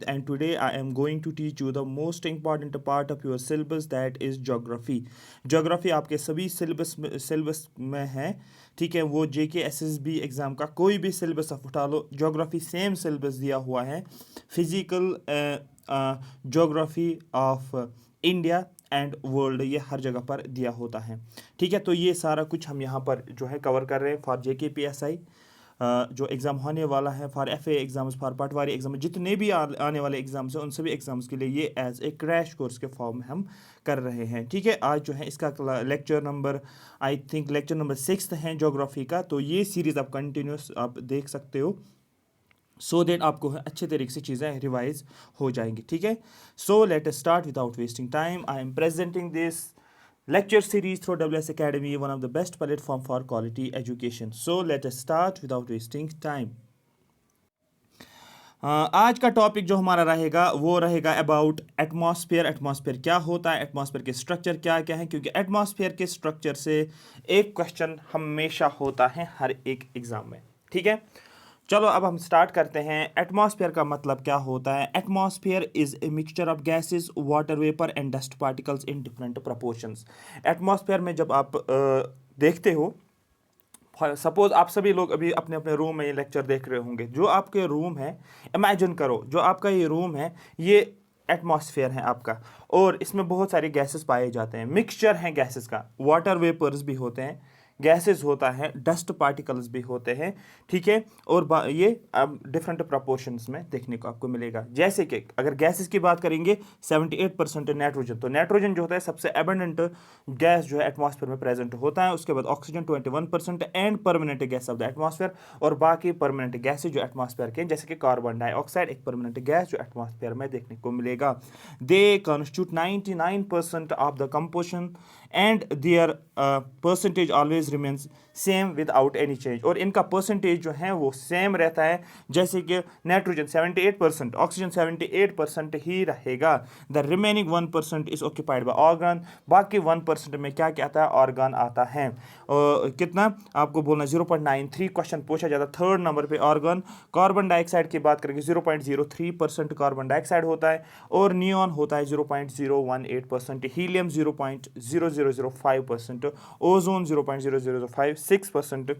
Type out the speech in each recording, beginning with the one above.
and today I am going to teach you the most important part of your syllabus, that is geography. Geography आपके सभी syllabus में है, ठीक है। वो जेके एसएसबी एग्ज़ाम का कोई भी सिलेबस आप उठा लो, ज्योग्राफी सेम सिलेबस दिया हुआ है। Physical geography of India and world, ये हर जगह पर दिया होता है, ठीक है। तो ये सारा कुछ हम यहाँ पर जो है कवर कर रहे हैं फॉर जेके पीएसआई जो एग्ज़ाम होने वाला है, for FA exams, for Patwari exam, जितने भी आने वाले एग्ज़ाम्स हैं उन सभी एग्ज़ाम्स के लिए ये एज ए क्रैश कोर्स के फॉर्म में हम कर रहे हैं, ठीक है। आज जो है इसका lecture number, I think lecture number 6 है ज्योग्राफी का। तो ये सीरीज़ आप कंटिन्यूस आप देख सकते हो, सो दैट आपको अच्छे तरीके से चीज़ें रिवाइज हो जाएंगी, ठीक है। So let us start without wasting time. I am presenting this lecture series through WS Academy, one of the best platform for quality education. So let us start without wasting time. आज का topic जो हमारा रहेगा वो रहेगा about atmosphere. Atmosphere क्या होता है, एटमॉस्फेयर के स्ट्रक्चर क्या क्या है, क्योंकि एटमॉस्फेयर के स्ट्रक्चर से एक क्वेश्चन हमेशा होता है हर एक एग्जाम में, ठीक है। चलो अब हम स्टार्ट करते हैं। एटमॉस्फेयर का मतलब क्या होता है? Atmosphere is a mixture of gases, water vapour and dust particles in different proportions. Atmosphere में जब आप देखते हो, सपोज आप सभी लोग अभी अपने अपने रूम में ये लेक्चर देख रहे होंगे, जो आपके रूम है, इमेजिन करो जो आपका ये रूम है, ये एटमॉस्फेयर है आपका, और इसमें बहुत सारे गैसेस पाए जाते हैं, मिक्सचर हैं गैसेस का, वाटर वेपर्स भी होते हैं, गैसेस होता है, डस्ट पार्टिकल्स भी होते हैं, ठीक है। और ये अब डिफरेंट प्रोपोर्शंस में देखने को आपको मिलेगा। जैसे कि अगर गैसेस की बात करेंगे 78% नाइट्रोजन, तो नाइट्रोजन जो होता है सबसे एबंडेंट गैस जो है एटमॉस्फेयर में प्रेजेंट होता है। उसके बाद oxygen 21% and permanent gas of the atmosphere, और बाकी परमानेंट गैसेज जो एटमॉस्फेयर के, जैसे कि कार्बन डाइऑक्साइड एक परमानेंट गैस जो एटमॉस्फेयर में देखने को मिलेगा। They constitute 99% of the composition and their percentage always remains same without any change, और इनका परसेंटेज जो है वो सेम रहता है। जैसे कि नाइट्रोजन 78%, ऑक्सीजन 78% ही रहेगा। The remaining 1% is occupied by organ. बाकी 1% में क्या क्या आता है? ऑर्गन आता है। कितना आपको बोलना, 0.93 क्वेश्चन पूछा जाता है थर्ड नंबर पे ऑर्गन। कार्बन डाइऑक्साइड की बात करेंगे 0.03% कार्बन डाइऑक्साइड होता है, और नियॉन होता है 0.018%, helium 0.0005%, ozone 0.0056%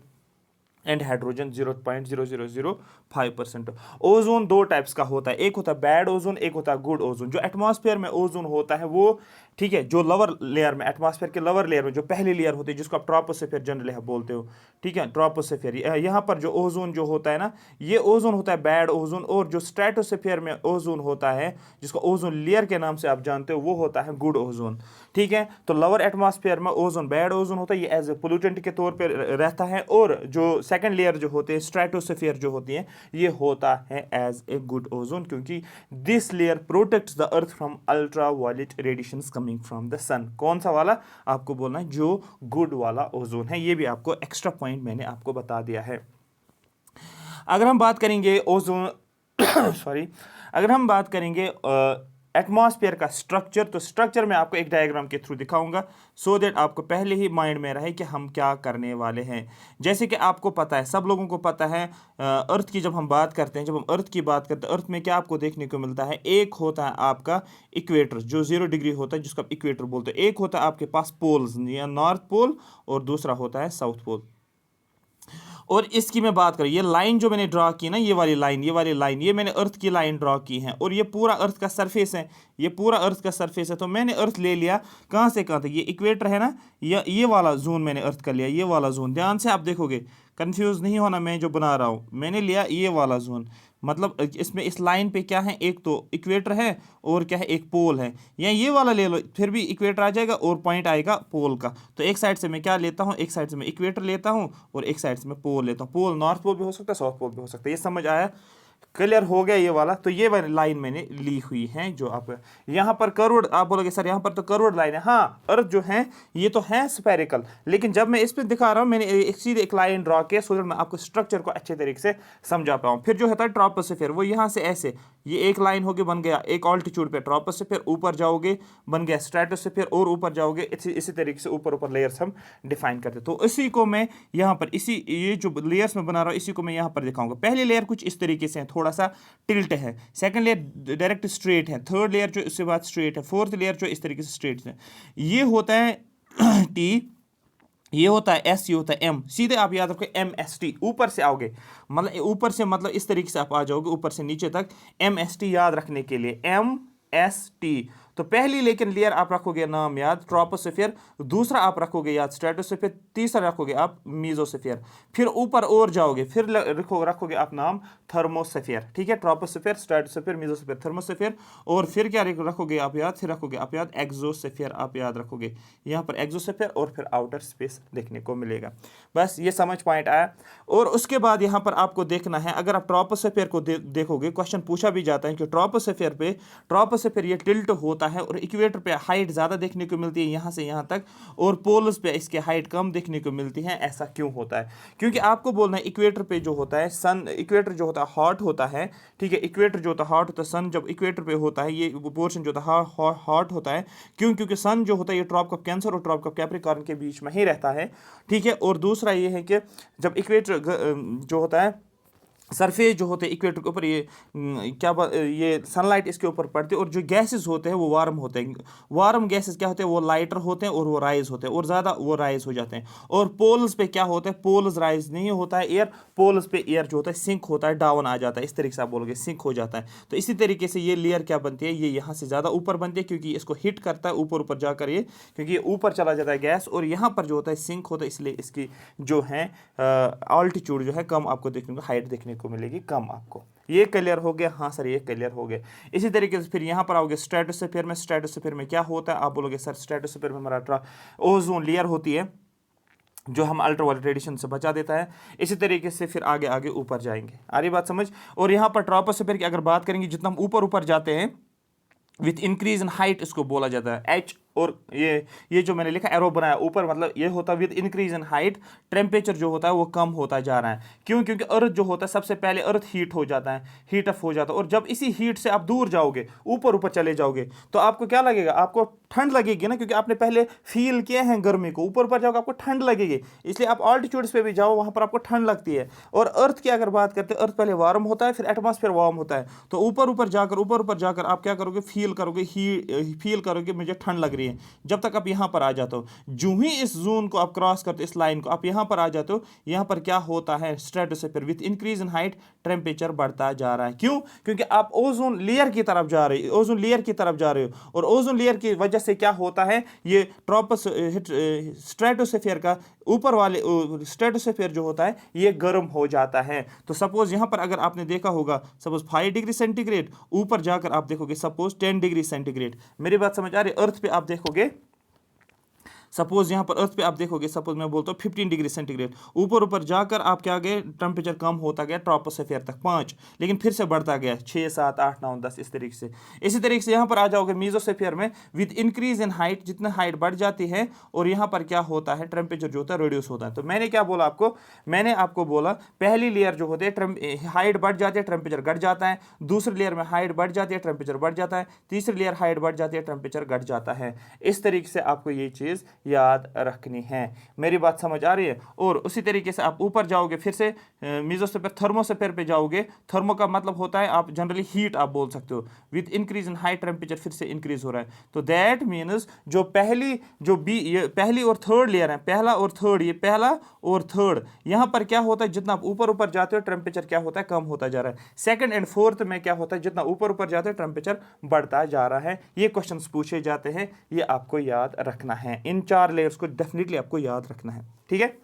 and hydrogen 0.0005%। Ozone दो टाइप्स का होता है, एक होता है बैड ओजोन, एक होता है गुड ओजोन। जो एटमॉस्फेयर में ओजोन होता है वो, ठीक है, जो लोअर लेयर में, एटमॉस्फेयर के लोअर लेयर में जो पहली लेयर होती है जिसको आप ट्रोपोस्फेयर जनरली आप बोलते हो, ठीक है, ट्रोपोस्फेयर। यहाँ पर जो ओजोन जो होता है ना, ये ओजोन होता है बैड ओजोन, और जो स्ट्रेटोस्फेयर में ओजोन होता है जिसको ओजोन लेयर के नाम से आप जानते हो, वो होता है गुड ओजोन, ठीक है। तो लोअर एटमॉस्फेयर में ओजोन बैड ओजोन होता है, ये एज ए पोल्यूटेंट के तौर पर रहता है, और जो सेकंड लेयर जो होते हैं स्ट्रेटोस्फेयर जो होती है, ये होता है एज ए गुड ओजोन, क्योंकि this layer protects the earth from ultraviolet radiations coming from the sun. कौन सा वाला आपको बोलना है? जो गुड वाला ओजोन है। ये भी आपको एक्स्ट्रा पॉइंट मैंने आपको बता दिया है। अगर हम बात करेंगे ओजोन सॉरी, अगर हम बात करेंगे एटमॉस्फेयर का स्ट्रक्चर, तो स्ट्रक्चर मैं आपको एक डायग्राम के थ्रू दिखाऊंगा, सो दैट आपको पहले ही माइंड में रहे कि हम क्या करने वाले हैं। जैसे कि आपको पता है, सब लोगों को पता है, अर्थ की जब हम बात करते हैं, जब हम अर्थ की बात करते हैं, अर्थ में क्या आपको देखने को मिलता है? एक होता है आपका इक्वेटर जो 0 डिग्री होता है, जिसको आप इक्वेटर बोलते हैं। एक होता है आपके पास पोल्स या नॉर्थ पोल, और दूसरा होता है साउथ पोल। और इसकी मैं बात करूँ, ये लाइन जो मैंने ड्रा की ना, ये वाली लाइन, ये मैंने अर्थ की लाइन ड्रा की है, और ये पूरा अर्थ का सरफेस है, ये पूरा अर्थ का सरफेस है। तो मैंने अर्थ ले लिया कहाँ से कहाँ तक, ये इक्वेटर है ना, ये वाला जोन मैंने अर्थ का लिया, ये वाला जोन। ध्यान से आप देखोगे, कंफ्यूज नहीं होना, मैं जो बना रहा हूँ मैंने लिया ये वाला जोन। मतलब इसमें इस लाइन पे क्या है? एक तो इक्वेटर है, और क्या है? एक पोल है। या ये वाला ले लो, फिर भी इक्वेटर आ जाएगा और पॉइंट आएगा पोल का। तो एक साइड से मैं क्या लेता हूँ? एक साइड से मैं इक्वेटर लेता हूँ, और एक साइड से मैं पोल लेता हूँ। पोल नॉर्थ पोल भी हो सकता है, साउथ पोल भी हो सकता है। ये समझ आया? क्लियर हो गया ये वाला? तो ये वाली लाइन मैंने ली हुई है, जो आप यहाँ पर करोड़, आप बोलोगे सर यहाँ पर तो करोड़ लाइन है। हाँ, अर्थ जो है ये तो है स्फेरिकल, लेकिन जब मैं इस पे दिखा रहा हूँ, मैंने एक सीधे एक लाइन ड्रॉ किया, सो दैट मैं आपको स्ट्रक्चर को अच्छे तरीके से समझा पाऊँ। फिर जो होता है ट्रोपोस्फेयर, वो यहाँ से ऐसे, ये एक लाइन होगी, बन गया एक ऑल्टीट्यूड पे ट्रोपोस्फेयर, ऊपर जाओगे बन गया स्ट्रेटोस्फेयर, और ऊपर जाओगे इसी तरीके से ऊपर ऊपर लेयर्स हम डिफाइन करते। तो इसी को मैं यहाँ पर, इसी ये जो लेयर्स में बना रहा हूँ, इसी को मैं यहाँ पर दिखाऊंगा। पहली लेयर कुछ इस तरीके से है, थोड़ा थोड़ा सा टिल्ट है, सेकंड लेयर डायरेक्ट स्ट्रेट है, थर्ड लेयर जो इसके बाद स्ट्रेट है, फोर्थ लेयर जो इस तरीके से स्ट्रेट है। ये होता है टी, ये होता है एस, ये होता है एम। सीधे आप याद रखो एम एस टी, ऊपर से आओगे मतलब ऊपर से मतलब इस तरीके से आप आ जाओगे ऊपर से नीचे तक, एम एस टी याद रखने के लिए एम एस टी। तो पहली लेकिन लेयर आप रखोगे नाम याद ट्रोपोस्फीयर, दूसरा आप रखोगे याद स्ट्रेटोस्फीयर, तीसरा रखोगे आप मीजोस्फीयर, फिर ऊपर और जाओगे फिर रखोगे आप नाम थर्मोस्फीयर, ठीक है। ट्रोपोस्फीयर, स्ट्रेटोस्फीयर, मीजोस्फीयर, थर्मोस्फीयर, और फिर क्या रखोगे आप याद, फिर रखोगे आप याद एक्सोस्फीयर, आप याद रखोगे यहाँ पर एक्सोस्फीयर, और फिर आउटर स्पेस देखने को मिलेगा। बस ये समझ पॉइंट आया। और उसके बाद यहाँ पर आपको देखना है, अगर आप ट्रोपोस्फीयर को देखोगे, क्वेश्चन पूछा भी जाता है कि ट्रोपोस्फीयर ये टिल्ट होता है और इक्वेटर पे हाइट ज्यादा देखने को मिलती है यहाँ से यहाँ तक, और पोल्स पे इसके हाइट कम देखने को मिलती है। ऐसा क्यों होता है? क्योंकि आपको बोलना है इक्वेटर पे जो होता है सन, इक्वेटर जो होता है हॉट होता है, ठीक है। इक्वेटर जो होता है हॉट होता है, सन जब इक्वेटर पे होता है ये पोर्शन जो होता है हॉट होता है। क्यों? क्योंकि सन जो होता है ये ट्रॉप ऑफ कैंसर और ट्रॉप ऑफ कैप्रिकॉर्न के बीच में ही रहता है, ठीक है। और दूसरा ये है कि जब इक्वेटर जो होता है सरफेस जो होते हैं इक्वेटर के ऊपर, ये सनलाइट इसके ऊपर पड़ती है, और जो गैसेस होते हैं वो वार्म होते हैं। वार्म गैसेस क्या होते हैं? वो लाइटर होते हैं और वो राइज होते हैं, और ज़्यादा वो राइज हो जाते हैं। और पोल्स पे क्या होता है? पोल्स राइज नहीं होता है एयर, पोल्स पे एयर जो होता है सिंक होता है, डाउन आ जाता है, इस तरीके से आप बोलोगे सिंक हो जाता है। तो इसी तरीके से ये लेयर क्या बनती है, ये यहाँ से ज़्यादा ऊपर बनती है, क्योंकि इसको हिट करता है ऊपर ऊपर जाकर ये, क्योंकि ये ऊपर चला जाता है गैस, और यहाँ पर जो होता है सिंक होता है, इसलिए इसकी जो है ऑल्टीट्यूड जो है कम आपको देखने को, हाइट देखने को मिलेगी कम आपको। ये क्लियर हो गया? हाँ सर ये क्लियर हो गया। इसी तरीके से फिर यहाँ पर आओगे स्ट्रेटोस्फीयर में। स्ट्रेटोस्फीयर में क्या होता है? आप बोलोगे सर स्ट्रेटोस्फीयर में हमारा ओजोन लेयर होती है जो हम अल्ट्रावायलेट रेडिएशन से बचा देता है। इसी तरीके से फिर आगे आगे ऊपर जाएंगे। आ रही बात समझ? और यहाँ पर ट्रोपोस्फीयर की अगर बात करेंगे, जितना हम ऊपर ऊपर जाते हैं विथ इंक्रीज इन हाइट इसको बोला जाता है एच, और ये जो मैंने लिखा एरो बनाया ऊपर, मतलब ये होता है with increase in height temperature जो होता है वो कम होता जा रहा है। क्यों? क्योंकि अर्थ जो होता है सबसे पहले अर्थ हीट हो जाता है, हीट अप हो जाता है, और जब इसी हीट से आप दूर जाओगे, ऊपर ऊपर चले जाओगे, तो आपको क्या लगेगा? आपको ठंड लगेगी ना, क्योंकि आपने पहले फील किया है गर्मी को। ऊपर ऊपर जाओगे आपको ठंड लगेगी, इसलिए आप ऑल्टीट्यूड्स पे भी जाओ वहां पर आपको ठंड लगती है। और अर्थ की अगर बात करते हैं, अर्थ पहले वार्म होता है फिर एटमॉस्फेयर वार्म होता है, तो ऊपर ऊपर जाकर आप क्या करोगे? फील करोगे मुझे ठंड लग रही है। जब तक आप यहाँ पर आ जाते हो, जो ही इस जोन को आप क्रॉस करते हो, इस लाइन को आप यहाँ पर आ जाते हो, यहाँ पर क्या होता है? Stratosphere with increase in height temperature बढ़ता जा रहा है। क्यों? क्योंकि आप ओजोन लेयर की तरफ जा रहे हो, ओजोन लेयर की तरफ जा रहे हो, और ओजोन लेयर की वजह से क्या होता है? ये स्ट्रेटोस्फीयर का ऊपर वाले स्ट्रेटोस्फीयर जो होता है ये गर्म हो जाता है। तो सपोज यहाँ पर अगर आपने देखा होगा, सपोज 5 डिग्री सेंटीग्रेड, ऊपर जाकर आप देखोगे सपोज 10 डिग्री सेंटीग्रेड। मेरी बात समझ आ रही है? अर्थ पे आप देखोगे, सपोज यहाँ पर अर्थ पे आप देखोगे, सपोज मैं बोलता हूँ 15 डिग्री सेंटीग्रेड, ऊपर ऊपर जाकर आप क्या गए? टेम्परेचर कम होता गया ट्रोपोस्फीयर तक 5, लेकिन फिर से बढ़ता गया 6, 7, 8, 9, 10 इस तरीके से। इसी तरीके से यहाँ पर आ जाओगे मीजोस्फीयर में, विद इंक्रीज इन हाइट, जितना हाइट बढ़ जाती है, और यहाँ पर क्या होता है? टेम्परेचर जो होता है रिड्यूस होता है। तो मैंने क्या बोला आपको? मैंने आपको बोला पहली लेयर जो होती है हाइट बढ़ जाती है, टेम्परेचर घट जाता है, दूसरी लेयर में हाइट बढ़ जाती है, टेम्परेचर बढ़ जाता है, तीसरी लेयर हाइट बढ़ जाती है, टेम्परेचर घट जाता है। इस तरीके से आपको ये चीज़ याद रखनी है। मेरी बात समझ आ रही है? और उसी तरीके से आप ऊपर जाओगे, फिर से मीजोस्फीयर थर्मोस्फीयर पे जाओगे। थर्मो का मतलब होता है आप जनरली हीट आप बोल सकते हो, with increase in high temperature फिर से इंक्रीज हो रहा है। तो दैट मीन्स जो पहली और थर्ड लेयर है, पहला और थर्ड, ये पहला और थर्ड, यहां पर क्या होता है? जितना आप ऊपर ऊपर जाते हो टेम्परेचर क्या होता है? कम होता जा रहा है। सेकंड एंड फोर्थ में क्या होता है? जितना ऊपर ऊपर जाते हो टेम्परेचर बढ़ता जा रहा है। ये क्वेश्चंस पूछे जाते हैं, ये आपको याद रखना है। इन 4 लेयर्स को डेफिनेटली आपको याद रखना है, ठीक है।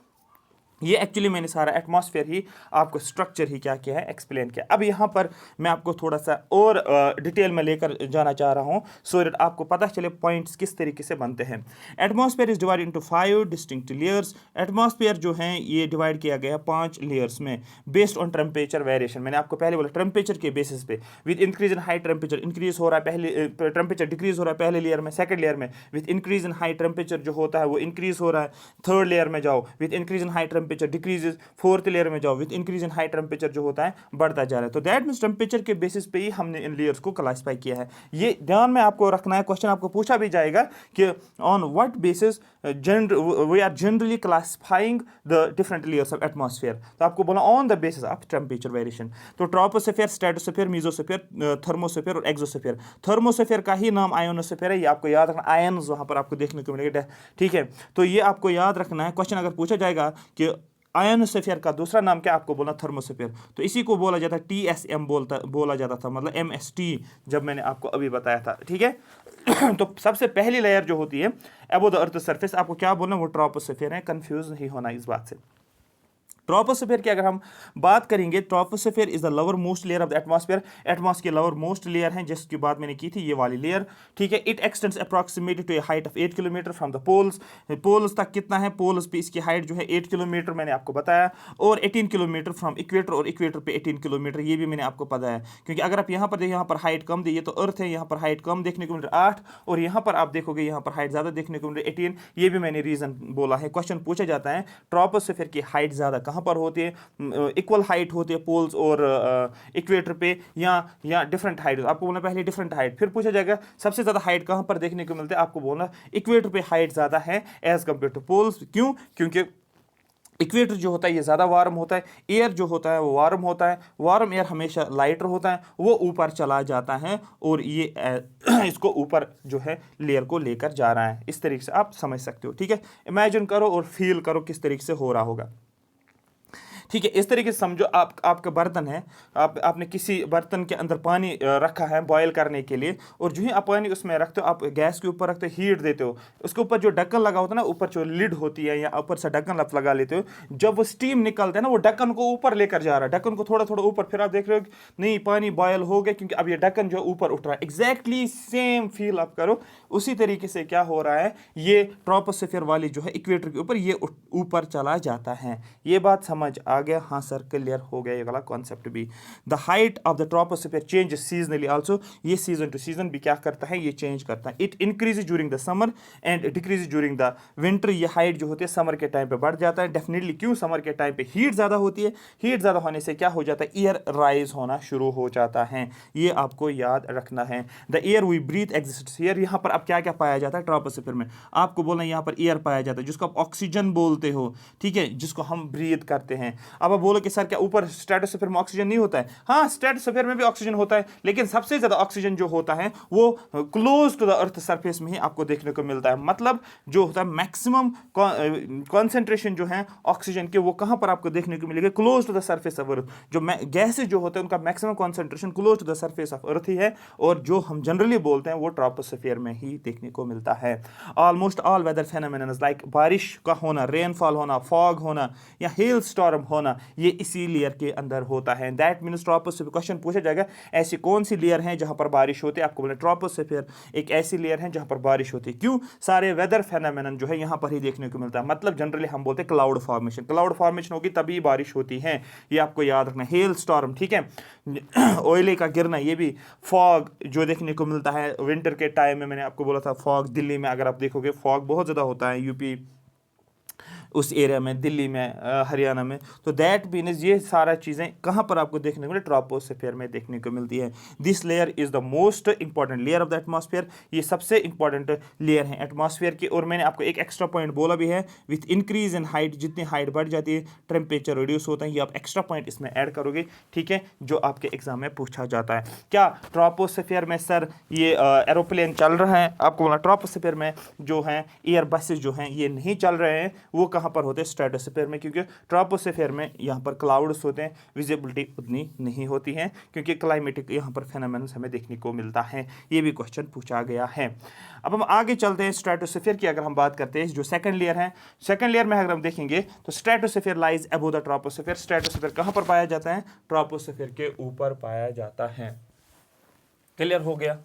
ये एक्चुअली मैंने सारा एटमॉस्फेयर ही आपको स्ट्रक्चर ही क्या किया है? एक्सप्लेन किया। अब यहाँ पर मैं आपको थोड़ा सा और डिटेल में लेकर जाना चाह रहा हूँ, सो दैट आपको पता चले पॉइंट्स किस तरीके से बनते हैं। Atmosphere is divide into 5 distinct layers. Atmosphere जो है ये डिवाइड किया गया है 5 लेयर्स में, बेस्ड ऑन टेम्परेचर वेरिएशन। मैंने आपको पहले बोला टेम्परेचर के बेसिस पे, with increase in high temperature increase हो रहा है, पहले टेम्परेचर डिक्रीज हो रहा है पहले लेयर में, सेकंड लेयर में with increase in high temperature जो होता है वो इंक्रीज हो रहा है, थर्ड लेयर में जाओ with increase in high temperature temperature decreases, fourth layer में जाओ with increase in height temperature जो होता है बढ़ता जा रहा है। तो दैट मीन्स टेम्परेचर के बेसिस पे ही हमने इन लेयर्स को क्लासीफाई किया है। ये ध्यान में आपको रखना है, क्वेश्चन आपको पूछा भी जाएगा कि on what basis we are generally classifying the different layers of atmosphere. तो आपको बोला on the basis of temperature variation. तो ट्रोपोस्फेयर, स्ट्रेटोस्फेयर, मेसोस्फेयर, थर्मोस्फेयर और एक्सोस्फेयर। थर्मोस्फेयर का ही नाम आयोनोस्फेयर है, ये आपको याद रखना, आयन्स वहां पर आपको देखने को मिलेगा, ठीक है। तो ये आपको याद रखना है, क्वेश्चन अगर पूछा जाएगा कि आयोनोस्फेयर का दूसरा नाम क्या, आपको बोलना थर्मोस्फेयर। तो इसी को बोला जाता है TSM बोला जाता था, मतलब MST, जब मैंने आपको अभी बताया था, ठीक है। तो सबसे पहली लेयर जो होती है अबव द अर्थ सरफेस, आपको क्या बोलना, वो ट्रोपोस्फेयर है, कंफ्यूज नहीं होना इस बात से। ट्रोपोस्फेयर की अगर हम बात करेंगे, troposphere is the lower most layer of the atmosphere. Atmosphere की लोअर मोस्ट लेयर है, जिसकी बात मैंने की थी, ये वाली लेयर, ठीक है। It extends approximately to a height of 8 kilometre from the poles. Poles तक कितना है, पोल्स पे इसकी हाइट जो है 8 किलोमीटर मैंने आपको बताया, और 18 किलोमीटर फ्रॉम इक्वेटर, और इक्वेटर पे 18 किलोमीटर, ये भी मैंने आपको बताया। क्योंकि अगर आप यहाँ पर देखिए, यहाँ पर हाइट कम दी, ये तो अर्थ है, यहाँ पर हाइट कम देखने को मिल रहा है 8, और यहाँ पर आप देखोगे यहाँ पर हाइट ज्यादा देखने को मिल रही है 18, ये भी मैंने रीजन बोला है। क्वेश्चन पूछा जाता है ट्रोपोस्फेयर की हाइट ज्यादा कहाँ पर होती है, इक्वल हाइट होती है पोल्स और इक्वेटर पे, या डिफरेंट हाइट, आपको बोलना पहले डिफरेंट हाइट, फिर पूछा जाएगा सबसे ज्यादा हाइट कहां पर देखने को मिलती है, आपको बोलना इक्वेटर पे हाइट ज्यादा है एज कंपेयर टू पोल्स। क्यों, क्योंकि इक्वेटर जो होता है ये ज़्यादा वार्म होता है, एयर जो होता है वो वार्म होता है, वार्म एयर हमेशा लाइटर होता है, वो ऊपर चला जाता है, और ये इसको ऊपर जो है लेयर को लेकर जा रहा है। इस तरीके से आप समझ सकते हो, ठीक है। इमेजिन करो और फील करो किस तरीके से हो रहा होगा, ठीक है। इस तरीके से समझो, आपका बर्तन है, आपने किसी बर्तन के अंदर पानी रखा है बॉयल करने के लिए, और जो ही आप पानी उसमें रखते हो, आप गैस के ऊपर रखते हो, हीट देते हो, उसके ऊपर जो ढक्कन लगा होता है ना, ऊपर जो लिड होती है या ऊपर से ढक्कन आप लगा लेते हो, जब वो स्टीम निकलता है ना, वो ढक्कन को ऊपर लेकर जा रहा है, ढक्कन को थोड़ा थोड़ा ऊपर, फिर आप देख रहे हो नहीं पानी बॉयल हो गया, क्योंकि अब ये ढक्कन जो ऊपर उठ रहा है। एग्जैक्टली सेम फील आप करो, उसी तरीके से क्या हो रहा है, ये ट्रोपोस्फेयर वाली जो है इक्वेटर के ऊपर ये ऊपर चला जाता है। ये बात समझ आ गया, हाँ सर क्लियर हो गया ये वाला कॉन्सेप्ट भी। The height of the troposphere changes seasonally also, ये सीजन टू सीजन भी क्या करता है, ये चेंज करता है। It increases during the summer and decreases during the winter. ये हाइट जो होती है समर के टाइम पे बढ़ जाता है डेफिनेटली। क्यों, समर के टाइम पे हीट ज्यादा होती है, हीट ज्यादा होने से क्या हो जाता है, एयर राइज होना शुरू हो जाता है, ये आपको याद रखना है। The air we breathe exists here, यहाँ पर अब क्या क्या पाया जाता है ट्रोपोस्फेयर में, आपको बोलना यहाँ पर एयर पाया जाता है, जिसको आप ऑक्सीजन बोलते हो, ठीक है, जिसको हम ब्रीथ करते हैं। अब आप बोलो कि सर क्या ऊपर स्ट्रेटोस्फेयर में ऑक्सीजन नहीं होता है, हाँ स्ट्रेटोस्फेयर में भी ऑक्सीजन होता है, लेकिन सबसे ज्यादा ऑक्सीजन जो होता है वो close to the earth surface में ही आपको देखने को मिलता है। मतलब जो होता है मैक्सिमम कॉन्सेंट्रेशन जो है ऑक्सीजन के, वो कहां पर आपको देखने को मिलेगा, close to the surface of earth. जो गैसेस जो होते हैं उनका maximum concentration close to the surface of earth ही है, और जो हम जनरली बोलते हैं वो ट्रोपोस्फेयर में ही देखने को मिलता है। Almost all weather phenomena like बारिश का होना, रेनफॉल होना, फॉग होना या हेल स्टॉर्म होना, ये इसी लेयर के अंदर होता है। दैट मींस ट्रोपोस्फेयर, क्वेश्चन पूछा जाएगा ऐसी कौन सी लेयर है जहां पर बारिश होती है, आपको बोले ट्रोपोस्फेयर एक ऐसी लेयर है जहां पर बारिश होती है। क्यों, सारे वेदर फेनोमेनन जो है यहां पर ही देखने को मिलता है। मतलब जनरली हम बोलते हैं क्लाउड फॉर्मेशन, क्लाउड फॉर्मेशन होगी तभी बारिश होती है, ये आपको याद रखना। हेल स्टॉर्म, ठीक है, ओयले का गिरना, ये भी फॉग जो देखने को मिलता है विंटर के टाइम में। मैंने आपको बोला था फॉग, दिल्ली में अगर आप देखोगे फॉग बहुत ज्यादा होता है, यूपी उस एरिया में, दिल्ली में, हरियाणा में। तो दैट मीन्स ये सारा चीज़ें कहाँ पर आपको देखने को मिले, ट्रोपोस्फेयर में देखने को मिलती है। This layer is the most important layer of the atmosphere, ये सबसे इंपॉर्टेंट लेयर है एटमॉस्फेयर की। और मैंने आपको एक एक्स्ट्रा पॉइंट बोला भी है, विथ इंक्रीज इन हाइट, जितनी हाइट बढ़ जाती है टेम्परेचर रिड्यूस होता है, ये आप एक्स्ट्रा पॉइंट इसमें ऐड करोगे, ठीक है, जो आपके एग्जाम में पूछा जाता है। क्या ट्रोपोस्फेयर में सर ये एरोप्लेन चल रहा है, आपको बोला ट्रोपोस्फेयर में जो है एयर बसेस जो हैं ये नहीं चल रहे हैं, वो कहाँ पर होते हैं, स्ट्रेटोस्फेयर में। क्योंकि ट्रोपोस्फेयर में यहाँ पर क्लाउड्स होते हैं, विजिबिलिटी उतनी नहीं होती है, क्योंकि क्लाइमेटिक यहाँ पर फेनोमेनन हमें देखने को मिलता है। ये भी क्वेश्चन पूछा गया है। अब हम आगे चलते हैं, स्ट्रेटोस्फेयर की अगर हम बात करते हैं, जो सेकंड लेयर है, सेकंड लेयर में अगर हम देखेंगे तो stratosphere lies above the troposphere. Stratosphere कहाँ पर पाया जाता है, ट्रोपोस्फेयर के ऊपर पाया जाता है। क्लियर हो गया।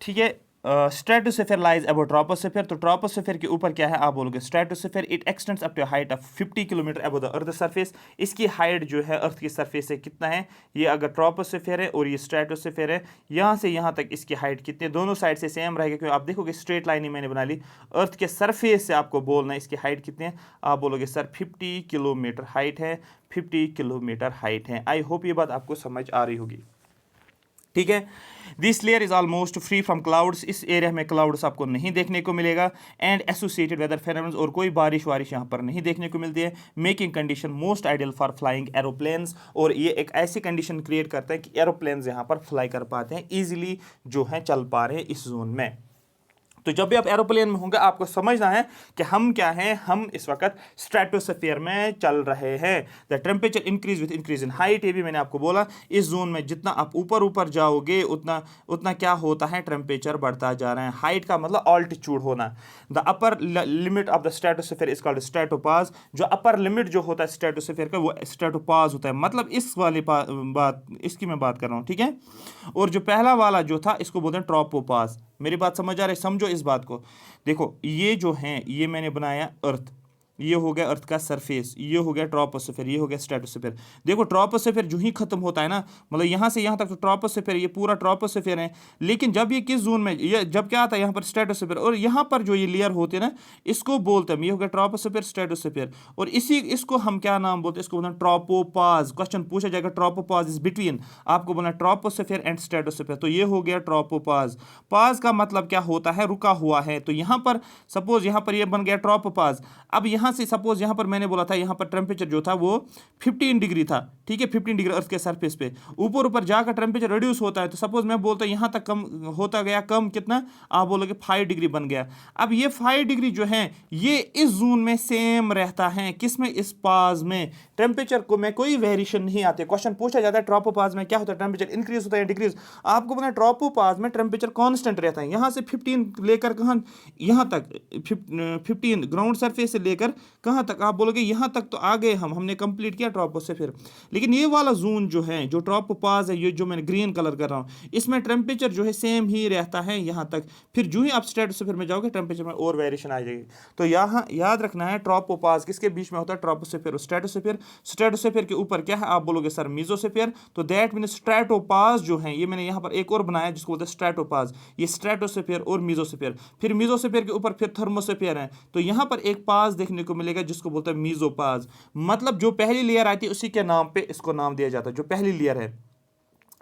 ठीक है, स्ट्रेटोस्फीयर लाइज अबव ट्रोपोस्फीयर, तो ट्रोपोस्फीयर के ऊपर क्या है आप बोलोगे stratosphere, it extends up to height of 50 kilometre above the earth surface. इसकी हाइट जो है अर्थ की सरफेस से कितना है, ये अगर ट्रोपोस्फीयर है और ये स्ट्रेटोस्फीयर है, यहाँ से यहाँ तक इसकी हाइट कितनी है, दोनों साइड से सेम रहेगा, क्योंकि आप देखोगे स्ट्रेट लाइन ही मैंने बना ली। अर्थ के सरफेस से आपको बोलना है इसकी हाइट कितनी है, आप बोलोगे सर 50 किलोमीटर हाइट है, 50 किलोमीटर हाइट है। आई होप ये बात आपको समझ आ रही होगी, ठीक है। This layer is almost free from clouds, इस एरिया में क्लाउड्स आपको नहीं देखने को मिलेगा, एंड एसोसिएटेड वेदर फेनोमेनन, और कोई बारिश वारिश यहाँ पर नहीं देखने को मिलती है, making condition most ideal for flying aeroplanes, और ये एक ऐसी कंडीशन क्रिएट करता है कि एरोप्लेन्स यहाँ पर फ्लाई कर पाते हैं, ईजिली जो है चल पा रहे हैं इस जोन में। तो जब भी आप एरोप्लेन में होंगे आपको समझना है कि हम क्या हैं, हम इस वक्त स्ट्रेटोस्फीयर में चल रहे हैं। The temperature increase with increase in height, ये भी मैंने आपको बोला, इस जोन में जितना आप ऊपर ऊपर जाओगे उतना उतना क्या होता है, टेम्परेचर बढ़ता जा रहा है। हाइट का मतलब ऑल्टीट्यूड होना। The upper limit of the stratosphere is called stratopause, जो अपर लिमिट जो होता है स्ट्रेटोस्फीयर का वो स्ट्रेटोपाज होता है, मतलब इस वाली बात इसकी मैं बात कर रहा हूँ, ठीक है। और जो पहला वाला जो था इसको बोलते हैं ट्रोपोपाज। मेरी बात समझ आ रही है, समझो इस बात को। देखो ये जो है ये मैंने बनाया अर्थ, ये हो गया अर्थ का सरफेस, ये हो गया ट्रोपोस्फीयर, ये हो गया स्ट्रेटोस्फीयर। देखो ट्रोपोस्फीयर जो ही खत्म होता है ना, मतलब यहाँ से यहाँ तक तो ट्रोपोस्फीयर, ये पूरा ट्रोपोस्फीयर है, लेकिन जब ये किस जोन में, ये जब क्या आता है यहाँ पर स्ट्रेटोस्फीयर, और यहाँ पर जो ये लेयर होते हैं ना इसको बोलते हैं, ये हो गया ट्रोपोस्फीयर स्ट्रेटोस्फीयर, और इसको हम क्या नाम बोलते हैं, इसको बोलते हैं ट्रोपोपाज। क्वेश्चन पूछा जाएगा ट्रोपोपाज इज बिटवीन, आपको बोलना ट्रोपोस्फीयर एंड स्ट्रेटोस्फीयर, तो ये हो गया ट्रोपोपाज। पाज का मतलब क्या होता है, रुका हुआ है, तो यहाँ पर सपोज यहाँ पर ये बन गया ट्रोपोपाज। अब यहाँ से सपोज यहाँ पर मैंने बोला था यहाँ पर टेम्परेचर जो था वो 15 डिग्री था, ठीक है, 15 डिग्री अर्थ के सरफेस पे, ऊपर ऊपर जाकर टेम्परेचर रिड्यूस होता है, तो सपोज मैं बोलता हूँ यहाँ तक कम होता गया, कम कितना, आप बोलोगे 5 डिग्री बन गया। अब ये 5 डिग्री जो है ये इस जोन में सेम रहता है, किस में, इस पाज में, टेम्परेचर को में कोई वेरिएशन नहीं आती। क्वेश्चन पूछा जाता है ट्रोपोपाज में क्या होता है, टेम्परेचर इंक्रीज होता है या डिक्रीज, आपको पता है ट्रोपोपाज में टेम्परेचर कांस्टेंट रहता है, यहाँ से 15 लेकर कहाँ, यहाँ तक 15 ग्राउंड सरफेस से लेकर कहाँ तक, आप बोलोगे यहाँ तक तो आ गए हमने कंप्लीट किया ट्रोपोस्फीयर। लेकिन ये वाला जोन जो है, जो ट्रोपोपाज है, ये जो मैंने ग्रीन कलर कर रहा हूँ, इसमें टेम्परेचर जो है सेम ही रहता है यहाँ तक, फिर जो ही आप स्ट्रेटोस्फीयर में जाओगे टेम्परेचर में और वेरिएशन आ जाएगी। तो यहाँ याद रखना है ट्रोपोपाज किसके बीच में होता है, ट्रोपोस्फीयर और स्ट्रेटोस्फीयर। स्ट्रेटोस्फीयर के ऊपर क्या है, आप बोलोगे सर मीजोस्फीयर, तो दैट मीन स्ट्रेटोपाज जो है, ये मैंने यहाँ पर एक और बनाया जिसको बोलते हैं स्ट्रेटोपाज, ये स्ट्रेटोस्फीयर और मीजोस्फीयर। फिर मीजोस्फीयर के ऊपर फिर थर्मोस्फीयर है, तो यहाँ पर एक पाज देखने को मिलेगा जिसको बोलते हैं मीजोपाज, मतलब जो पहली लेयर आती है उसी के नाम पे इसको नाम दिया जाता है, जो पहली लेयर है।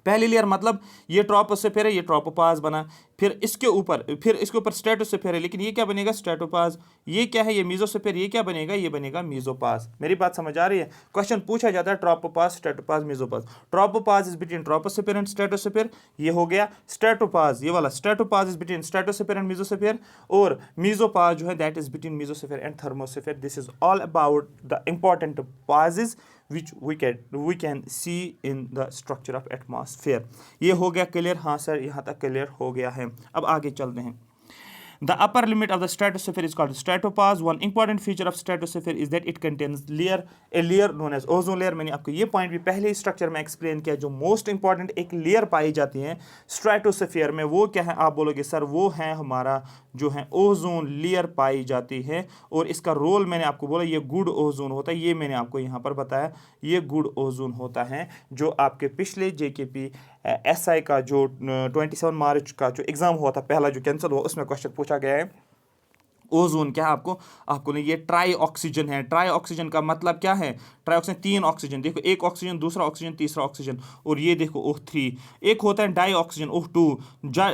पहली लेयर मतलब ये ट्रोपोस्फीयर है, ये ट्रोपोपाज बना, फिर इसके ऊपर स्ट्रेटोस्फीयर है, लेकिन ये क्या बनेगा, स्ट्रेटोपाज। ये क्या है, ये मीजोस्फीयर, ये क्या बनेगा, ये बनेगा मीजोपाज। मेरी बात समझ आ रही है। क्वेश्चन पूछा जाता है tropopause, stratopause, mesopause. Tropopause is between troposphere and stratosphere, ये हो गया। स्ट्रेटोपाज, ये वाला stratopause is between stratosphere and mesosphere, और मीजोपाज जो है that is between mesosphere and thermosphere. This is all about the important pauses which we can see in the structure of atmosphere। ये हो गया क्लियर, हाँ sir यहाँ तक clear हो गया है। अब आगे चलते हैं। The upper limit of the stratosphere is called stratopause. One important feature of stratosphere is that it contains a layer known as ozone layer। मैंने आपको ये पॉइंट भी पहले ही स्ट्रक्चर में एक्सप्लेन किया, जो मोस्ट इंपॉर्टेंट एक लेयर पाई जाती है स्ट्रेटोस्फीयर में, वो क्या है, आप बोलोगे सर वो है हमारा जो है ओजोन लेयर पाई जाती है, और इसका रोल मैंने आपको बोला ये गुड ओजोन होता है, ये मैंने आपको यहाँ पर बताया, ये गुड ओजोन होता है। जो आपके पिछले JKP SI का जो 27 मार्च का जो एग्जाम हुआ था पहला जो कैंसिल हुआ, उसमें क्वेश्चन पूछा गया है ओजोन क्या है, आपको नहीं, ये ट्राई ऑक्सीजन है। ट्राई ऑक्सीजन का मतलब क्या है, ट्राई ऑक्सीजन 3 ऑक्सीजन, देखो एक ऑक्सीजन, दूसरा ऑक्सीजन, तीसरा ऑक्सीजन, और ये देखो O3। एक होता है डाई ऑक्सीजन O2,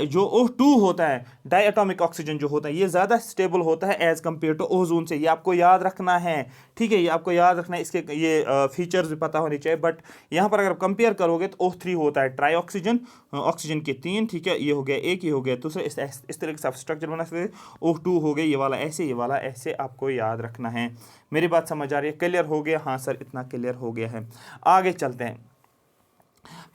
जो O2 होता है डाई एटॉमिक ऑक्सीजन जो होता है, ये ज़्यादा स्टेबल होता है एज कम्पेयर टू ओजोन से। ये आपको याद रखना है, ठीक है, ये आपको याद रखना है, इसके ये फीचर्स भी पता होने चाहिए। बट यहाँ पर अगर कंपेयर करोगे तो O3 होता है ट्राई ऑक्सीजन, ऑक्सीजन के 3, ठीक है, ये हो गया एक, ये हो गया दूसरा, इस तरह से आप स्ट्रक्चर बना सकते। O2 हो गया, ये वाला ऐसे, ये वाला ऐसे, आपको याद रखना है। मेरी बात समझ आ रही है, क्लियर हो गया, हाँ सर इतना क्लियर हो गया है। आगे चलते हैं।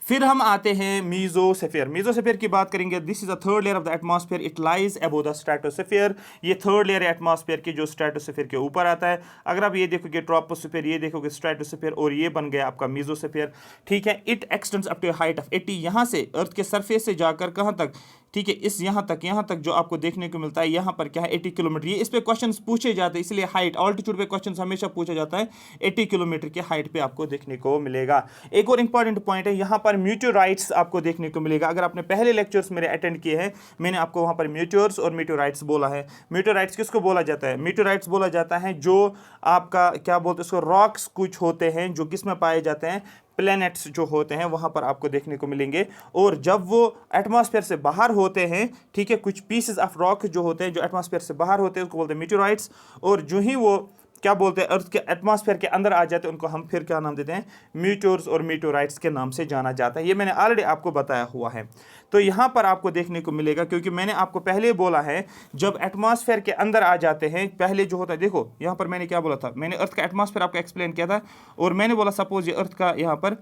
फिर हम आते हैं मीजोस्फीयर। मीजोस्फीयर की बात करेंगे। This is the third layer of the atmosphere, it lies above the stratosphere. ये थर्ड लेयर है एटमॉस्फेयर की जो स्ट्रेटोस्फीयर के ऊपर आता है। अगर आप ये देखोगे ट्रोपोस्फीयर, ये देखोगे स्ट्रेटोस्फीयर, और ये बन गया आपका मीजोस्फीयर। ठीक है, it extends up to height of 80, यहाँ से अर्थ के सरफेस से जाकर कहाँ तक, ठीक है, इस यहाँ तक जो आपको देखने को मिलता है, यहाँ पर क्या है 80 किलोमीटर। ये इस पे क्वेश्चंस पूछे जाते हैं, इसलिए हाइट ऑल्टीट्यूड पे क्वेश्चंस हमेशा पूछा जाता है। 80 किलोमीटर की हाइट पे आपको देखने को मिलेगा। एक और इंपॉर्टेंट पॉइंट है, यहाँ पर मीटेओराइट्स आपको देखने को मिलेगा। अगर आपने पहले लेक्चर्स मेरे अटेंड किए हैं, मैंने आपको वहाँ पर मीटेओर्स और मीटेओराइट्स बोला है। मीटेओराइट्स किसको बोला जाता है? मीटेओराइट्स बोला जाता है जो आपका क्या बोलते हैं उसको, रॉक्स कुछ होते हैं जो किस में पाए जाते हैं, प्लैनेट्स जो होते हैं वहां पर आपको देखने को मिलेंगे। और जब वो एटमॉस्फेयर से बाहर होते हैं, ठीक है, कुछ पीसेस ऑफ रॉक जो होते हैं जो एटमॉस्फेयर से बाहर होते हैं उसको बोलते हैं मीटेओराइट्स। और जो ही वो क्या बोलते हैं अर्थ के एटमॉस्फेयर के अंदर आ जाते हैं उनको हम फिर क्या नाम देते हैं, मीटेओर्स और मीटेओराइट्स के नाम से जाना जाता है। ये मैंने ऑलरेडी आपको बताया हुआ है। तो यहाँ पर आपको देखने को मिलेगा, क्योंकि मैंने आपको पहले बोला है जब एटमॉस्फेयर के अंदर आ जाते हैं, पहले जो होता है, देखो यहाँ पर मैंने क्या बोला था, मैंने अर्थ का एटमॉस्फेयर आपको एक्सप्लेन किया था। और मैंने बोला सपोज ये अर्थ का यहाँ पर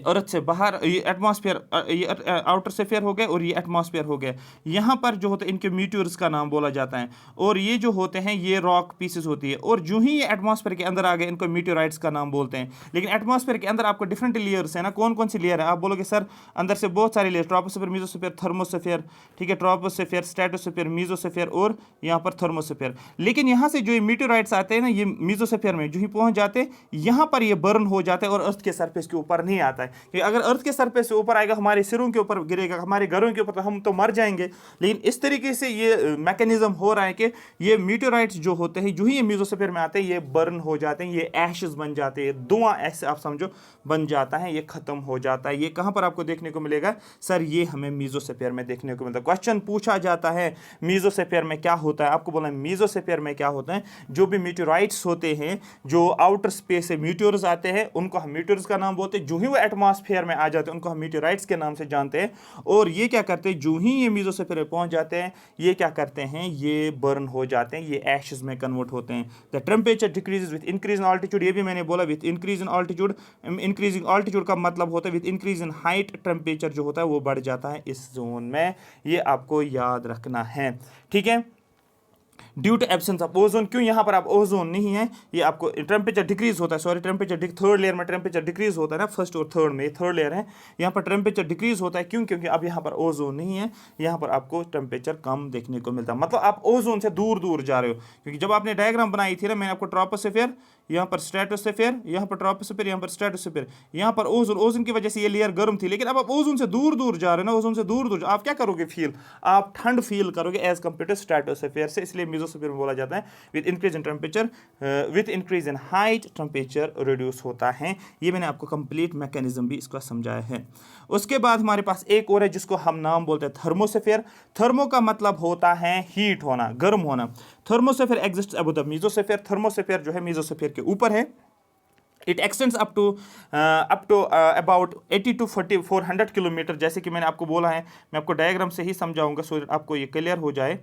अर्थ से बाहर ये एटमॉस्फेयर, ये आउटर स्फीयर हो गए और ये एटमॉस्फेयर हो गया। यहाँ पर जो होते हैं इनके मीटेओर्स का नाम बोला जाता है। और ये जो होते हैं ये रॉक पीसेस होती है। और जो ही ये एटमॉस्फेयर के अंदर आ गए इनको मीटेओराइट्स का नाम बोलते हैं। लेकिन एटमॉस्फेयर के अंदर आपको डिफरेंट लेयर्स है ना, कौन कौन सी लेयर है? आप बोलोगे सर अंदर से बहुत सारे लेयर, ट्रोपोस्फीयर, मीजोस्फीयर, थर्मोस्फीयर, ठीक है, ट्रोपोस्फीयर, स्ट्रेटोस्फीयर, मीजोस्फीयर और यहाँ पर थर्मोस्फीयर। लेकिन यहाँ से जो ये मीटेओराइट्स आते हैं ना, ये मीजोस्फीयर में जो ही पहुंच जाते हैं यहाँ पर ये बर्न हो जाते हैं और अर्थ के सरफेस के ऊपर नहीं आता है। क्योंकि अगर अर्थ के सरफेस से ऊपर आएगा, हमारे सिरों के ऊपर गिरेगा, हमारे घरों के ऊपर, तो हम तो मर जाएंगे। लेकिन इस तरीके से ये मैकेनिज्म हो रहा है कि ये मीटेओराइट्स जो होते हैं जो ही ये मीजोस्फीयर में आते हैं ये बर्न हो जाते हैं, ये एशेस बन जाते हैं, धुआं ऐसे आप समझो बन जाता है, ये खत्म हो जाता है। ये कहां पर आपको देखने को मिलेगा? सर ये हमें मीजोस्फीयर में देखने को मिलता है। क्वेश्चन पूछा जाता है मीजोस्फीयर में क्या होता है, आपको बोला मीजोस्फीयर में क्या होता है, जो भी मीटेओराइट्स होते हैं जो आउटर स्पेस से मीटेओर्स आते हैं उनको हम मीटेओर्स का नाम बोलते हैं। जो ही वो एटमॉस्फेयर में आ जाते हैं उनको हम मीटेओराइट्स के नाम से जानते हैं। और ये क्या करते हैं, जो ही ये मीजोस्फीयर में पहुंच जाते हैं ये क्या करते हैं, ये बर्न हो जाते हैं, ये एशेस में कन्वर्ट होते हैं। The temperature decreases with increase in altitude, ये भी मैंने बोला with increase in altitude. Increasing altitude का मतलब होता है with increase in height temperature जो होता है वो बढ़ जाता है इस जोन में। ये आपको याद रखना है, ठीक है। Due to absence of ozone, क्यों यहाँ पर आप ओजोन नहीं है, ये आपको टेम्परेचर डिक्रीज होता है, सॉरी टेम्परेचर थर्ड लेयर में टेम्परेचर डिक्रीज होता है ना, फर्स्ट और थर्ड में, थर्ड लेयर है, यहाँ पर टेम्परेचर डिक्रीज होता है। क्यों? क्योंकि अब यहाँ पर ओजोन नहीं है, यहाँ पर आपको टेम्परेचर कम देखने को मिलता है। मतलब आप ओजोन से दूर दूर जा रहे हो। क्योंकि जब आपने डायग्राम बनाई थी ना, मैंने आपको ट्रोपोस्फीयर, यहाँ पर स्ट्रेटोस्फीयर, यहाँ पर ट्रोपोस्फीयर, यहाँ पर स्ट्रेटोस्फीयर, यहाँ पर ओजोन की वजह से ये लेयर गर्म थी। लेकिन अब आप ओजोन से दूर दूर जा रहे हो ना, ओजोन से दूर दूर, आप क्या करोगे फील, आप ठंड फील करोगे एज कम्पेयर टू स्ट्रेटोस्फीयर से। इसलिए मीजोस्फीयर में बोला जाता है with increase in temperature, with increase in height temperature reduce होता है। ये मैंने आपको कंप्लीट मैकेनिज्म भी इसका समझाया है। उसके बाद हमारे पास एक और है जिसको हम नाम बोलते हैं थर्मोस्फीयर। थर्मो का मतलब होता है हीट होना, गर्म होना। Thermosphere exists above the mesosphere, thermosphere जो है मीजोस्फीयर के ऊपर है। It extends up to about 80 to 400 kilometre. जैसे कि मैंने आपको बोला है, मैं आपको डायग्राम से ही समझाऊंगा सो आपको ये क्लियर हो जाए।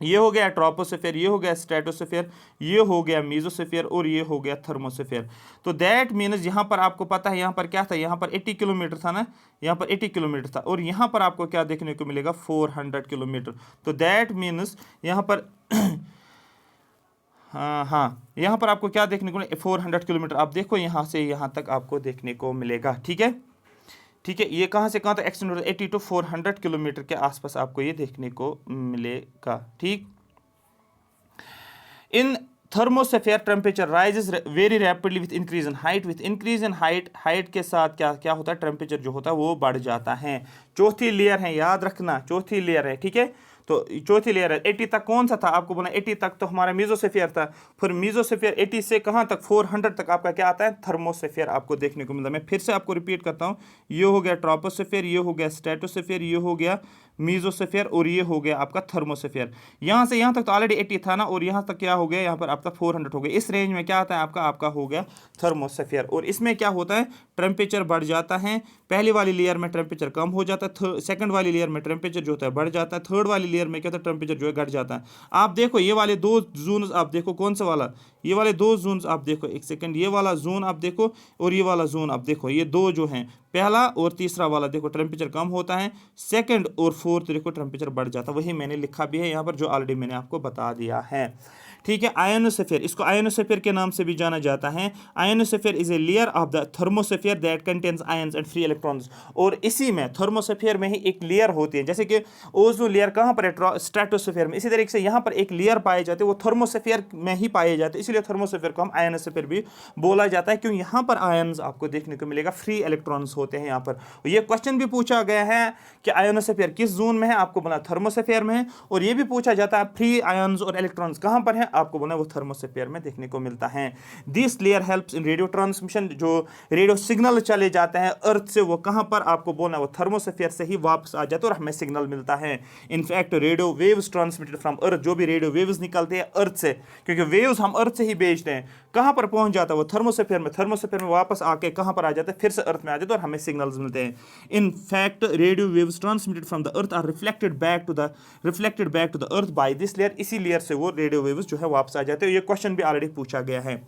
ये हो गया ट्रोपोस्फीयर, ये हो गया स्ट्रेटोस्फीयर, ये हो गया मीजोस्फीयर और ये हो गया थर्मोस्फीयर। तो दैट मीन्स यहाँ पर आपको पता है यहाँ पर क्या था, यहाँ पर 80 किलोमीटर था ना, यहाँ पर 80 किलोमीटर था और यहाँ पर आपको क्या देखने को मिलेगा 400 किलोमीटर। तो दैट मीन्स यहाँ पर हाँ यहाँ पर आपको क्या देखने को 400 किलोमीटर, आप देखो यहाँ से यहाँ तक आपको देखने को मिलेगा, ठीक है। ठीक है, ये कहाँ से कहाँ तक एक्सटेंड होता है, 80 to 400 किलोमीटर के आसपास आपको ये देखने को मिलेगा, ठीक। In thermosphere temperature rises very rapidly with increase in height. With increase in height के साथ क्या क्या होता है, टेम्परेचर जो होता है वो बढ़ जाता है। चौथी लेयर है, याद रखना, चौथी लेयर है, ठीक है। तो चौथी लेयर है 80 तक, कौन सा था आपको बोला 80 तक तो हमारा मीजोस्फीयर था। फिर मीजोस्फीयर 80 से कहाँ तक 400 तक आपका क्या आता है, थर्मोस्फीयर आपको देखने को मिलता है। मैं फिर से आपको रिपीट करता हूँ, ये हो गया ट्रोपोस्फीयर, ये हो गया स्ट्रेटोस्फीयर, ये हो गया मीजोस्फीयर और ये हो गया आपका थर्मोस्फीयर। यहाँ से यहाँ तक तो ऑलरेडी 80 था ना, और यहाँ तक क्या हो गया, यहाँ पर आपका 400 हो गया। इस रेंज में क्या आता है आपका हो गया थर्मोस्फीयर। और इसमें क्या होता है, टेम्परेचर बढ़ जाता है। पहली वाली लेयर में टेम्परेचर कम हो जाता है, सेकंड वाली लेयर में टेम्परेचर जो होता है बढ़ जाता है, थर्ड वाली लेयर में क्या होता है, टेम्परेचर जो है घट जाता है। आप देखो ये वाले दो जोन, आप देखो कौन सा वाला, ये वाले दो जोन आप देखो, एक सेकंड, ये वाला जोन आप देखो और ये वाला जोन आप देखो, ये दो जो हैं, पहला और तीसरा वाला देखो टेम्परेचर कम होता है, सेकंड और फोर्थ देखो टेम्परेचर बढ़ जाता है। वही मैंने लिखा भी है यहाँ पर, जो ऑलरेडी मैंने आपको बता दिया है। ठीक है, आयोनोस्फीयर, इसको आयोनोस्फीयर के नाम से भी जाना जाता है। Ionosphere is a layer of the thermosphere that contains ions and free electrons. और इसी में थर्मोस्फीयर में ही एक लेयर होती है, जैसे कि ओजोन लेयर कहाँ पर है, स्ट्रेटोस्फीयर में, इसी तरीके से यहाँ पर एक लेयर पाए जाते हैं, वो थर्मोस्फीयर में ही पाए जाते हैं, इसलिए थर्मोस्फीयर को हम आयोनोस्फीयर भी बोला जाता है, क्योंकि यहाँ पर आयंस आपको देखने को मिलेगा, फ्री इलेक्ट्रॉन्स होते हैं यहाँ पर। ये क्वेश्चन भी पूछा गया है कि आयोनोस्फीयर किस जोन में है, आपको बोला थर्मोस्फीयर में है, और ये भी पूछा जाता है फ्री आयंस और इलेक्ट्रॉन्स कहाँ पर है, आपको बोला वो थर्मोस्फीयर में देखने को मिलता है। This layer helps in radio transmission, जो रेडियो सिग्नल चले जाते हैं अर्थ से, वो कहां पर आपको बोलना, वो थर्मोस्फीयर से ही वापस आ जाते हैं और हमें सिग्नल मिलता है। In fact radio waves transmitted from earth, जो भी रेडियो वेव्स निकलते हैं अर्थ से, क्योंकि वेव्स हम अर्थ से ही भेजते हैं, कहां पर पहुंच जाता है वो थर्मोस्फीयर में, थर्मोस्फीयर में वापस आके कहां पर आ जाते हैं, फिर से अर्थ में आ जाते हैं और हमें सिग्नल्स मिलते हैं। In fact radio waves transmitted from the earth are reflected back to the earth by this layer, इसी लेयर से वो रेडियो वेव्स जो है वापस आ जाते हैं। ये क्वेश्चन भी ऑलरेडी पूछा गया है।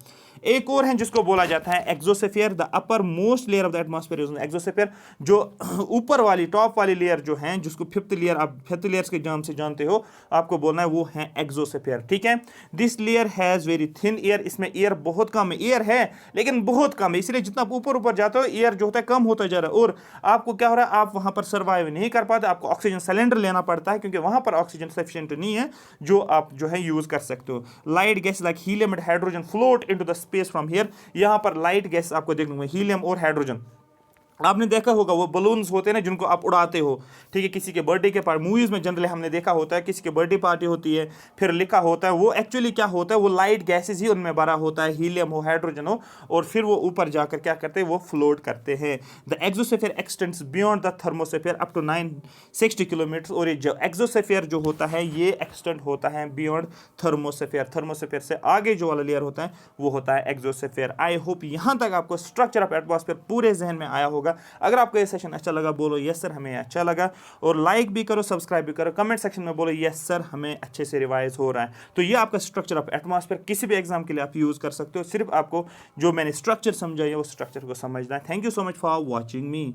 एक और है जिसको बोला जाता है exosphere, the upper most layer of the atmosphere. Exosphere जो ऊपर वाली टॉप वाली लेयर जो है, जिसको फिफ्थ लेयर, आप फिफ्थ लेयर्स के नाम से जानते हो, आपको बोलना है वो है एक्सोस्फीयर। ठीक है, this layer has very thin air, इसमें एयर बहुत कम है, एयर है लेकिन बहुत कम है, इसलिए जितना आप ऊपर ऊपर जाते हो एयर जो होता है कम होता जा रहा है, और आपको क्या हो रहा है, आप वहां पर सर्वाइव नहीं कर पाते, आपको ऑक्सीजन सिलेंडर लेना पड़ता है, क्योंकि वहां पर ऑक्सीजन सफिशिएंट नहीं है जो आप जो है यूज कर सकते हो। Light gas like helium and hydrogen float into the space from here, यहां पर लाइट गैस आपको देखने को, हीलियम और हाइड्रोजन, आपने देखा होगा वो बलून्स होते हैं ना जिनको आप उड़ाते हो, ठीक है, किसी के बर्थडे के पार्टी, मूवीज में जनरली हमने देखा होता है, किसी के बर्थडे पार्टी होती है, फिर लिखा होता है, वो एक्चुअली क्या होता है, वो लाइट गैसेस ही उनमें भरा होता है, हीलियम हो हाइड्रोजन हो, और फिर वो ऊपर जाकर क्या करते हैं, वो फ्लोट करते हैं। The exosphere extends beyond the thermosphere up to 960 kilometre, और ये जो एक्सोस्फीयर जो होता है ये एक्सटेंड होता है बियॉन्ड थर्मोस्फीयर, थर्मोस्फीयर से आगे जो वाला लेयर होता है वो होता है एक्सोस्फीयर। आई होप यहां तक आपको स्ट्रक्चर ऑफ एटमॉस्फेयर पूरे जहन में आया होगा। अगर आपको ये सेशन अच्छा लगा बोलो यस सर हमें अच्छा लगा, और लाइक भी करो, सब्सक्राइब भी करो, कमेंट सेक्शन में बोलो यस सर हमें अच्छे से रिवाइज हो रहा है। तो ये आपका स्ट्रक्चर ऑफ एटमॉस्फेयर किसी भी एग्जाम के लिए आप यूज कर सकते हो, सिर्फ आपको जो मैंने स्ट्रक्चर समझाया वो स्ट्रक्चर को समझना है। Thank you so much for watching me.